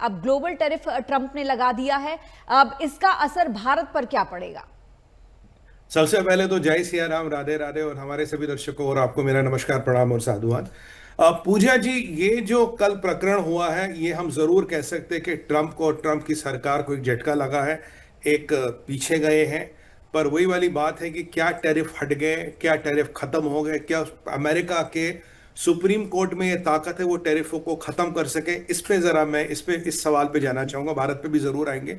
अब global tariff Trump ने लगा दिया है, अब इसका असर भारत पर क्या पड़ेगा? सबसे पहले तो जय सिया राम, राधे राधे, और हमारे सभी दर्शकों और आपको मेरा नमस्कार, प्रणाम और साधुवाद। पूजा जी, ये जो कल प्रकरण हुआ है, ये हम जरूर कह सकते हैं कि ट्रंप को और ट्रंप की सरकार को एक झटका लगा है, एक पीछे गए हैं। पर वही वाली बात है कि क्या टैरिफ हट गए, क्या टैरिफ खत्म हो गए, क्या अमेरिका के सुप्रीम कोर्ट में ये ताकत है वो टैरिफों को खत्म कर सके? इस पे जरा मैं इस सवाल पे जाना चाहूंगा, भारत पे भी जरूर आएंगे।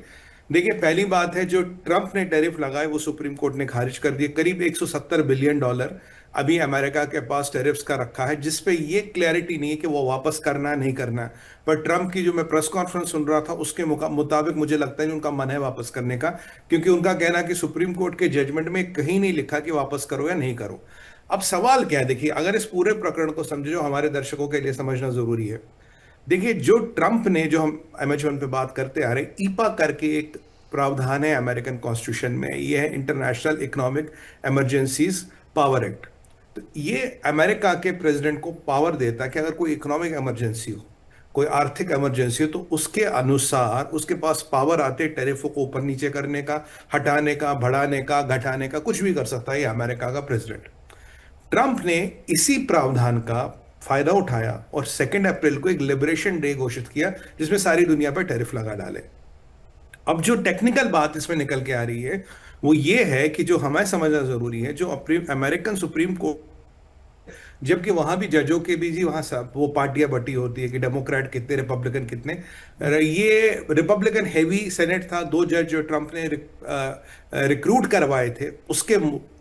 देखिए, पहली बात है, जो ट्रंप ने टैरिफ लगाए वो सुप्रीम कोर्ट ने खारिज कर दिए। करीब 170 बिलियन डॉलर अभी अमेरिका के पास टैरिफ्स का रखा है, जिसपे ये क्लैरिटी नहीं है कि वो वापस करना है नहीं करना है। पर ट्रंप की जो मैं प्रेस कॉन्फ्रेंस सुन रहा था उसके मुताबिक मुझे लगता है कि उनका मन है वापस करने का, क्योंकि उनका कहना है कि सुप्रीम कोर्ट के जजमेंट में कहीं नहीं लिखा कि वापस करो या नहीं करो। अब सवाल क्या है, देखिए, अगर इस पूरे प्रकरण को समझे, जो हमारे दर्शकों के लिए समझना जरूरी है। देखिए, जो ट्रंप ने, जो हम एमएच1 पे बात करते आ रहे, ईपा करके एक प्रावधान है अमेरिकन कॉन्स्टिट्यूशन में, ये है international economic emergencies power act. तो ये अमेरिका के प्रेसिडेंट को पावर देता है कि अगर कोई इकोनॉमिक इमरजेंसी हो, कोई आर्थिक इमरजेंसी हो, तो उसके अनुसार उसके पास पावर आते टैरिफों को ऊपर नीचे करने का, हटाने का, बढ़ाने का, घटाने का, कुछ भी कर सकता है ये अमेरिका का प्रेसिडेंट। ट्रंप ने इसी प्रावधान का फायदा उठाया और 2 अप्रैल को एक लिबरेशन डे घोषित किया, जिसमें सारी दुनिया पर टैरिफ लगा डाले। अब जो टेक्निकल बात इसमें निकल के आ रही है वो ये है कि जो हमें समझना जरूरी है, जो अमेरिकन सुप्रीम कोर्ट, जबकि वहां भी जजों के भी जी वहां सब वो पार्टियां बटी होती है कि डेमोक्रेट कितने, रिपब्लिकन कितने। ये रिपब्लिकन हैवी सेनेट था, 2 जज जो ट्रंप ने रिक्रूट करवाए थे, उसके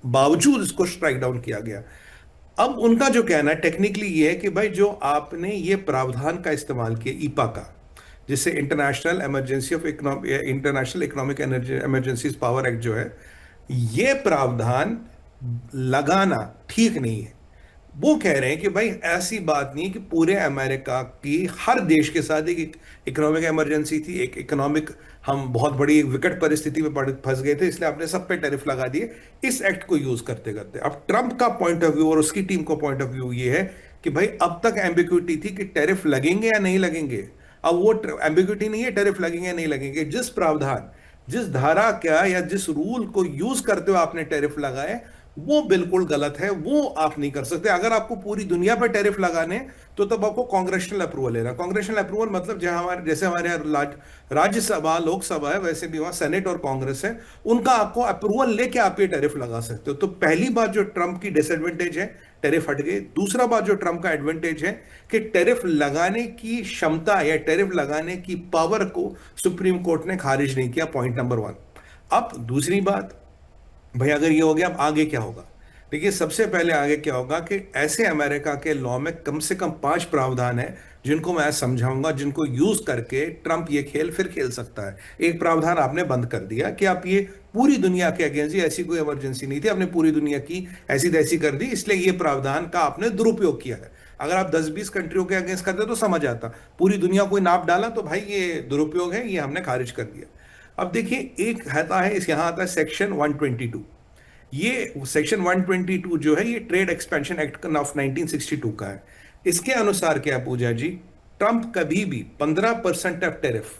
बावजूद इसको स्ट्राइक डाउन किया गया। अब उनका जो कहना है टेक्निकली ये है कि भाई, जो आपने ये प्रावधान का इस्तेमाल किया ईपा का, जिससे international economic emergencies power act जो है, ये प्रावधान लगाना ठीक नहीं है। वो कह रहे हैं कि भाई, ऐसी बात नहीं कि पूरे अमेरिका की हर देश के साथ एक इकोनॉमिक इमरजेंसी थी, एक इकोनॉमिक, हम बहुत बड़ी एक विकट परिस्थिति में फंस गए थे, इसलिए आपने सब पे टैरिफ लगा दिए इस एक्ट को यूज करते करते। अब ट्रंप का पॉइंट ऑफ व्यू और उसकी टीम का पॉइंट ऑफ व्यू ये है कि भाई, अब तक एम्बिग्युइटी थी कि टैरिफ लगेंगे या नहीं लगेंगे। अब वो एम्बिग्युइटी नहीं है, टैरिफ लगेंगे या नहीं लगेंगे। जिस प्रावधान, जिस धारा क्या या जिस रूल को यूज करते हुए आपने टैरिफ लगाए, वो बिल्कुल गलत है, वो आप नहीं कर सकते। अगर आपको पूरी दुनिया पर टैरिफ लगाने, तो तब आपको कांग्रेशनल अप्रूवल लेना। कांग्रेशनल अप्रूवल मतलब जहां हमारे, जैसे हमारे यहाँ राज्यसभा, लोकसभा है, वैसे भी वहां सेनेट और कांग्रेस है, उनका आपको अप्रूवल लेके आप ये टैरिफ लगा सकते हो। तो पहली बात जो ट्रंप की डिसएडवांटेज है, टैरिफ हट गए। दूसरा बात जो ट्रंप का एडवांटेज है कि टैरिफ लगाने की क्षमता या टैरिफ लगाने की पावर को सुप्रीम कोर्ट ने खारिज नहीं किया, पॉइंट नंबर 1। अब दूसरी बात, भाई अगर ये हो गया, अब आगे क्या होगा? देखिए, सबसे पहले आगे क्या होगा कि ऐसे अमेरिका के लॉ में कम से कम 5 प्रावधान है, जिनको मैं समझाऊंगा, जिनको यूज करके ट्रंप ये खेल फिर खेल सकता है। एक प्रावधान आपने बंद कर दिया कि आप ये पूरी दुनिया के अगेंस्ट, ऐसी कोई इमरजेंसी नहीं थी, आपने पूरी दुनिया की ऐसी तैसी कर दी, इसलिए ये प्रावधान का आपने दुरुपयोग किया है। अगर आप 10-20 कंट्रियों के अगेंस्ट करते तो समझ आता, पूरी दुनिया कोई नाप डाला तो भाई ये दुरुपयोग है, ये हमने खारिज कर दिया। अब देखिए, एक आता है, इस यहां आता है सेक्शन 122। ये सेक्शन 122 जो है, ये ट्रेड एक्सपेंशन एक्ट ऑफ 1962 का है। इसके अनुसार क्या पूजा जी, ट्रंप कभी भी 15% ऑफ टैरिफ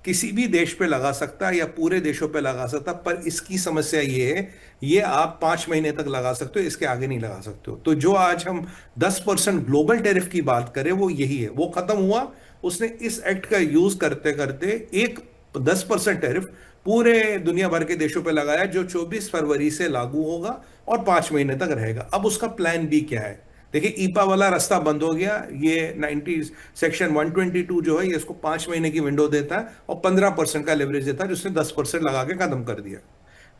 किसी भी देश पे लगा सकता है या पूरे देशों पे लगा सकता, पर इसकी समस्या ये है, ये आप 5 महीने तक लगा सकते हो, इसके आगे नहीं लगा सकते हो। तो जो आज हम 10% ग्लोबल टैरिफ की बात करें, वो यही है, वो खत्म हुआ। उसने इस एक्ट का यूज करते करते एक 10% टैरिफ पूरे दुनिया भर के देशों पे लगाया, जो 24 फरवरी से लागू होगा और 5 महीने तक रहेगा। अब उसका प्लान बी क्या है? देखिए, ईपा वाला रास्ता बंद हो गया। ये 90 सेक्शन 122 जो है, ये इसको 5 महीने की विंडो देता है और 15% का लेवरेज देता है, जिसने 10% लगा के खत्म कर दिया।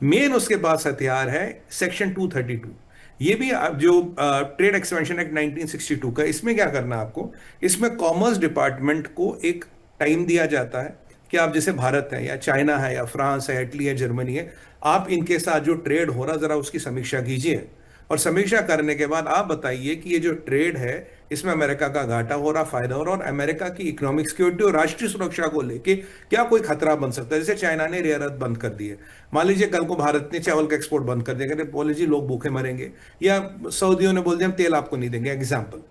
मेन उसके पास हथियार है सेक्शन 232। ये भी जो ट्रेड एक्सपेंशन एक्ट 1962 का, इसमें क्या करना है आपको? इसमें कॉमर्स डिपार्टमेंट को एक टाइम दिया जाता है कि आप, जैसे भारत है या चाइना है या फ्रांस है, इटली है, जर्मनी है, आप इनके साथ जो ट्रेड हो रहा, जरा उसकी समीक्षा कीजिए। और समीक्षा करने के बाद आप बताइए कि ये जो ट्रेड है, इसमें अमेरिका का घाटा हो रहा, फायदा हो रहा, और अमेरिका की इकोनॉमिक सिक्योरिटी और राष्ट्रीय सुरक्षा को लेके क्या कोई खतरा बन सकता है। जैसे चाइना ने रेयर अर्थ बंद कर दी है, मान लीजिए कल को भारत ने चावल का एक्सपोर्ट बंद कर दिया, बोले जी लोग भूखे मरेंगे, या सऊदियों ने बोल दिया हम तेल आपको नहीं देंगे, एग्जाम्पल।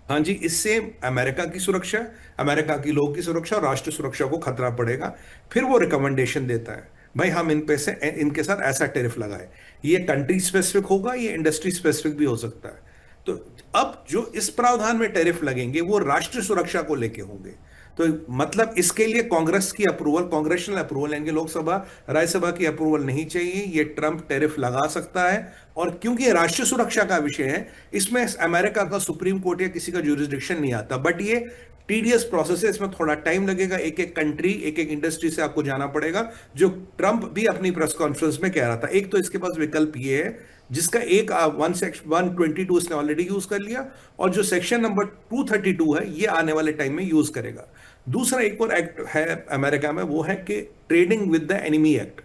हाँ जी, इससे अमेरिका की सुरक्षा, अमेरिका की लोगों की सुरक्षा और राष्ट्र सुरक्षा को खतरा पड़ेगा। फिर वो रिकमेंडेशन देता है, भाई हम इन पे से इनके साथ ऐसा टैरिफ लगाए। ये कंट्री स्पेसिफिक होगा, ये इंडस्ट्री स्पेसिफिक भी हो सकता है। तो अब जो इस प्रावधान में टैरिफ लगेंगे वो राष्ट्र सुरक्षा को लेके होंगे। तो मतलब इसके लिए कांग्रेस की अप्रूवल, कांग्रेशनल अप्रूवल यानी लोकसभा राज्यसभा की अप्रूवल नहीं चाहिए, ये ट्रंप टैरिफ लगा सकता है। और क्योंकि ये राष्ट्रीय सुरक्षा का विषय है, इसमें अमेरिका का सुप्रीम कोर्ट या किसी का ज्यूरिसडिक्शन नहीं आता। बट ये टीडियस प्रोसेस है, इसमें थोड़ा टाइम लगेगा, एक एक कंट्री, एक एक इंडस्ट्री से आपको जाना पड़ेगा, जो ट्रंप भी अपनी प्रेस कॉन्फ्रेंस में कह रहा था। एक तो इसके पास विकल्प ये है, जिसका एक 122 इसने ऑलरेडी यूज कर लिया, और जो सेक्शन नंबर 232 है ये आने वाले टाइम में यूज करेगा। दूसरा एक और एक्ट है अमेरिका में, वो है कि trading with the enemy act.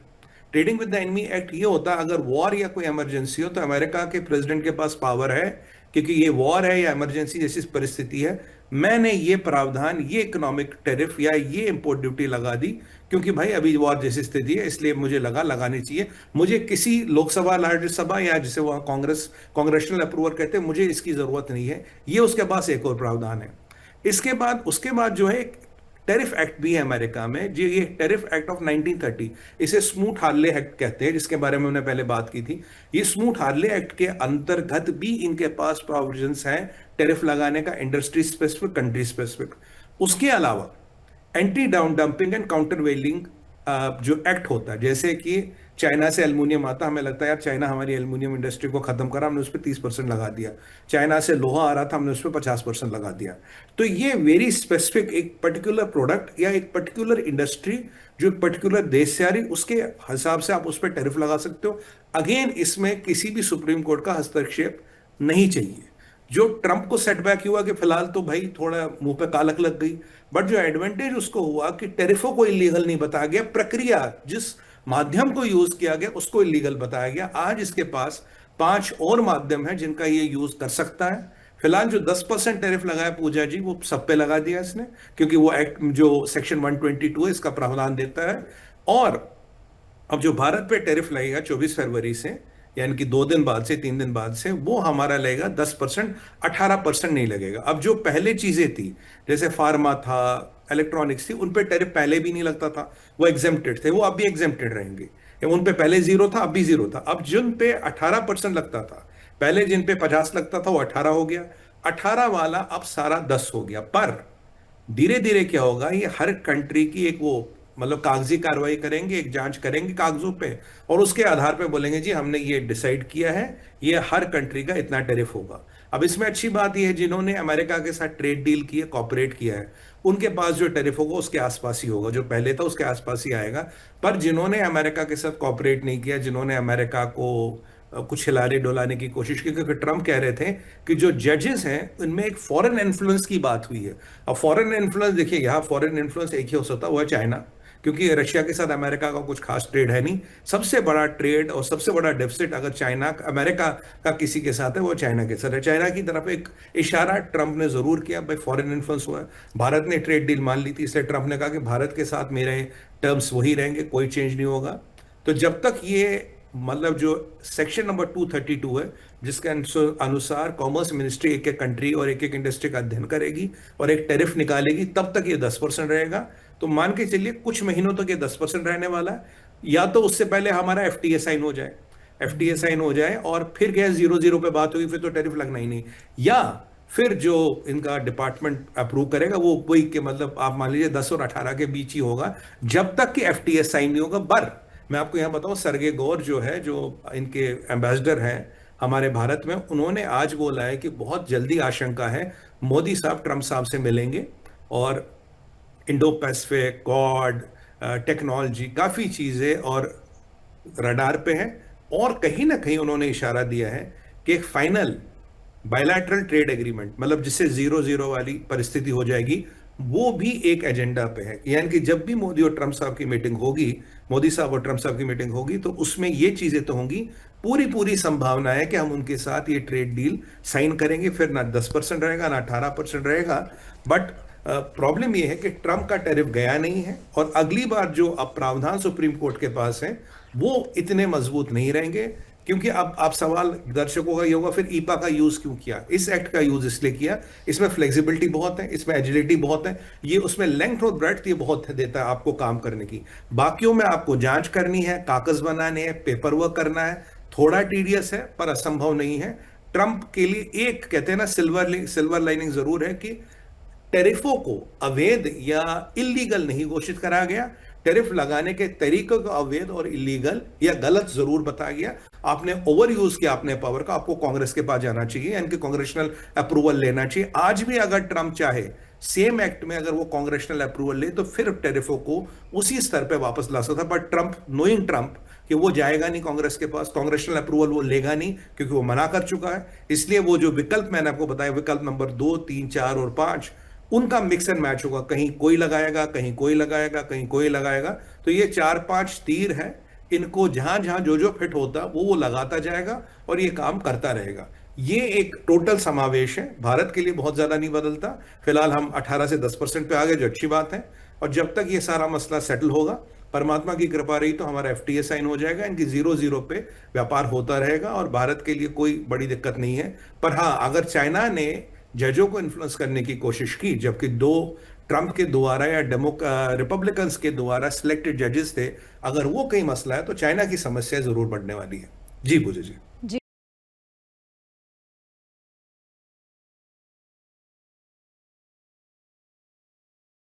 Trading with the enemy act ये होता है, अगर वॉर या कोई इमरजेंसी हो तो अमेरिका के प्रेसिडेंट के पास पावर है, क्योंकि ये वॉर है या इमरजेंसी जैसी परिस्थिति है, मैंने ये प्रावधान, ये इकोनॉमिक टैरिफ या ये इंपोर्ट ड्यूटी लगा दी, क्योंकि भाई अभी वॉर जैसी स्थिति है, इसलिए मुझे लगानी चाहिए। मुझे किसी लोकसभा, राज्यसभा या जिसे वह कांग्रेशनल अप्रूवल कहते हैं, मुझे इसकी जरूरत नहीं है। ये उसके पास एक और प्रावधान है। उसके बाद जो है टैरिफ एक्ट भी है अमेरिका में, जो ये टैरिफ एक्ट ऑफ 1930, इसे स्मूथ हार्ले एक्ट कहते हैं, जिसके बारे में हमने पहले बात की थी। ये स्मूथ हार्ले एक्ट के अंतर्गत भी इनके पास प्रोविजंस हैं टैरिफ लगाने का, इंडस्ट्री स्पेसिफिक, कंट्री स्पेसिफिक। उसके अलावा anti down dumping and countervailing जो एक्ट होता है, जैसे कि चाइना से एल्युमिनियम आता, हमें लगता है यार चाइना हमारी एल्युमिनियम इंडस्ट्री को खत्म करा, हमने उस पर 30% लगा दिया। चाइना से लोहा आ रहा था, हमने उस पर 50% लगा दिया। तो ये वेरी स्पेसिफिक, एक पर्टिकुलर प्रोडक्ट या एक पर्टिकुलर इंडस्ट्री जो एक पर्टिकुलर देश से आ रही, उसके हिसाब से आप उस पर टैरिफ लगा सकते हो। अगेन इसमें किसी भी सुप्रीम कोर्ट का हस्तक्षेप नहीं चाहिए। जो ट्रंप को सेटबैक हुआ कि फिलहाल तो भाई थोड़ा मुंह पे कालक लग गई, बट जो एडवांटेज उसको हुआ कि टैरिफों को इलीगल नहीं बताया गया, प्रक्रिया जिस माध्यम को यूज किया गया उसको इलीगल बताया गया। आज इसके पास 5 और माध्यम है जिनका ये यूज कर सकता है। फिलहाल जो 10% टैरिफ लगाया पूजा जी, वो सब पे लगा दिया इसने, क्योंकि वो एक्ट जो सेक्शन 122 है इसका प्रावधान देता है। और अब जो भारत पे टैरिफ लगेगा 24 फरवरी से, यानी कि 2 दिन बाद से, 3 दिन बाद से, वो हमारा लगेगा 10%, 18% नहीं लगेगा। अब जो पहले चीजें थी, जैसे फार्मा था, इलेक्ट्रॉनिक्स थी, उन पे टैरिफ पहले भी नहीं लगता था, वो एग्जेम्प्टेड थे, वो अब भी एग्जेम्प्टेड रहेंगे। उन पे पहले जीरो था, अब भी जीरो था। अब जिन पे 18% लगता था पहले, जिन पे 50 लगता था, वो 18 हो गया। 18 वाला अब सारा 10 हो गया। पर धीरे धीरे क्या होगा, ये हर कंट्री की एक वो मतलब कागजी कार्रवाई करेंगे, एक जांच करेंगे कागजों पे, और उसके आधार पे बोलेंगे जी हमने ये डिसाइड किया है, ये हर कंट्री का इतना टैरिफ होगा। अब इसमें अच्छी बात यह है, जिन्होंने अमेरिका के साथ ट्रेड डील की है, कॉपरेट किया है, उनके पास जो टैरिफ होगा उसके आसपास ही होगा, जो पहले था उसके आसपास ही आएगा। पर जिन्होंने अमेरिका के साथ कॉपरेट नहीं किया, जिन्होंने अमेरिका को कुछ हिलाने डुलाने की कोशिश की, क्योंकि ट्रंप कह रहे थे कि जो जजेस हैं उनमें एक फॉरेन इन्फ्लुएंस की बात हुई है। अब फॉरेन इन्फ्लुएंस देखिए, यहाँ फॉरेन इन्फ्लुएंस एक ही हो सकता है, वो है चाइना, क्योंकि रशिया के साथ अमेरिका का कुछ खास ट्रेड है नहीं। सबसे बड़ा ट्रेड और सबसे बड़ा डेफिसिट अगर चाइना अमेरिका का किसी के साथ है, वो चाइना के साथ है। चाइना की तरफ एक इशारा ट्रंप ने जरूर किया, भाई फॉरेन इन्फ्लुएंस हुआ है। भारत ने ट्रेड डील मान ली थी, इसलिए ट्रंप ने कहा कि भारत के साथ मेरे टर्म्स वही रहेंगे, कोई चेंज नहीं होगा। तो जब तक ये मतलब जो सेक्शन नंबर 232 है, जिसके अनुसार कॉमर्स मिनिस्ट्री एक एक कंट्री और एक एक इंडस्ट्री का अध्ययन करेगी और एक टैरिफ निकालेगी, तब तक ये 10% रहेगा। तो मान के चलिए कुछ महीनों तक ये 10% रहने वाला है, या तो उससे पहले हमारा एफटीए साइन हो जाए, एफटीए साइन हो जाए और फिर क्या 0-0 पे बात होगी, फिर तो टैरिफ लगना ही नहीं। या फिर जो इनका डिपार्टमेंट अप्रूव करेगा वो वही के मतलब आप मान लीजिए 10 और 18 के बीच ही होगा, जब तक कि एफटीए साइन नहीं होगा। पर मैं आपको यहां बताऊं, सरगे गौर जो है, जो इनके एम्बेसडर हैं हमारे भारत में, उन्होंने आज बोला है कि बहुत जल्दी आशंका है मोदी साहब ट्रंप साहब से मिलेंगे, और इंडो पैसिफिक, क्वाड, टेक्नोलॉजी, काफ़ी चीज़ें और रडार पे हैं। और कहीं ना कहीं उन्होंने इशारा दिया है कि एक फाइनल बायलैटरल ट्रेड एग्रीमेंट, मतलब जिससे 0-0 वाली परिस्थिति हो जाएगी, वो भी एक एजेंडा पे है। यानी कि जब भी मोदी और ट्रंप साहब की मीटिंग होगी, मोदी साहब और ट्रंप साहब की मीटिंग होगी, तो उसमें ये चीजें तो होंगी। पूरी संभावना है कि हम उनके साथ ये ट्रेड डील साइन करेंगे। फिर ना 10% रहेगा, ना 18% रहेगा। बट प्रॉब्लम ये है कि ट्रंप का टैरिफ गया नहीं है, और अगली बार जो अब प्रावधान सुप्रीम कोर्ट के पास है वो इतने मजबूत नहीं रहेंगे। क्योंकि अब आप सवाल दर्शकों का ये होगा फिर ईपा का यूज क्यों किया। इस एक्ट का यूज इसलिए किया, इसमें फ्लेक्सिबिलिटी बहुत है, इसमें एजिलिटी बहुत है, ये उसमें लेंथ और ब्रेड्थ ये बहुत देता है आपको काम करने की। बाकियों में आपको जांच करनी है, कागज बनाने हैं, पेपर वर्क करना है, थोड़ा टीडियस है पर असंभव नहीं है। ट्रंप के लिए एक कहते हैं ना सिल्वर लाइनिंग जरूर है कि टेरिफों को अवैध या इलीगल नहीं घोषित करा गया। टेरिफ लगाने के तरीकों को अवैध और इलीगल या गलत जरूर बताया गया। आपने ओवर यूज किया अपने पावर का, आपको कांग्रेस के पास जाना चाहिए, इनके कांग्रेशनल अप्रूवल लेना चाहिए। आज भी अगर ट्रंप चाहे सेम एक्ट में अगर वो कांग्रेशनल अप्रूवल ले तो फिर टेरिफों को उसी स्तर पे वापस ला सकता, पर ट्रंप नोइंग ट्रंप कि वो जाएगा नहीं कांग्रेस के पास, कांग्रेशनल अप्रूवल वो लेगा नहीं क्योंकि वो मना कर चुका है। इसलिए वो जो विकल्प मैंने आपको बताया, विकल्प नंबर 2, 3, 4 और 5, उनका मिक्स एंड मैच होगा। कहीं कोई लगाएगा, कहीं कोई लगाएगा, कहीं कोई लगाएगा। तो ये 4-5 तीर है, इनको जहां जहां जो जो फिट होता वो लगाता जाएगा और ये काम करता रहेगा। ये एक टोटल समावेश है, भारत के लिए बहुत ज्यादा नहीं बदलता। फिलहाल हम 18 से 10% पे आ गए, जो अच्छी बात है। और जब तक ये सारा मसला सेटल होगा, परमात्मा की कृपा रही तो हमारा एफटीए साइन हो जाएगा, इनकी 0-0 पे व्यापार होता रहेगा और भारत के लिए कोई बड़ी दिक्कत नहीं है। पर हाँ, अगर चाइना ने जजों को इन्फ्लुएंस करने की कोशिश की, जबकि दो ट्रंप के द्वारा या रिपब्लिकन्स के द्वारा सिलेक्टेड जजेस थे, अगर वो कहीं मसला है तो चाइना की समस्या जरूर बढ़ने वाली है। जी पूजा जी।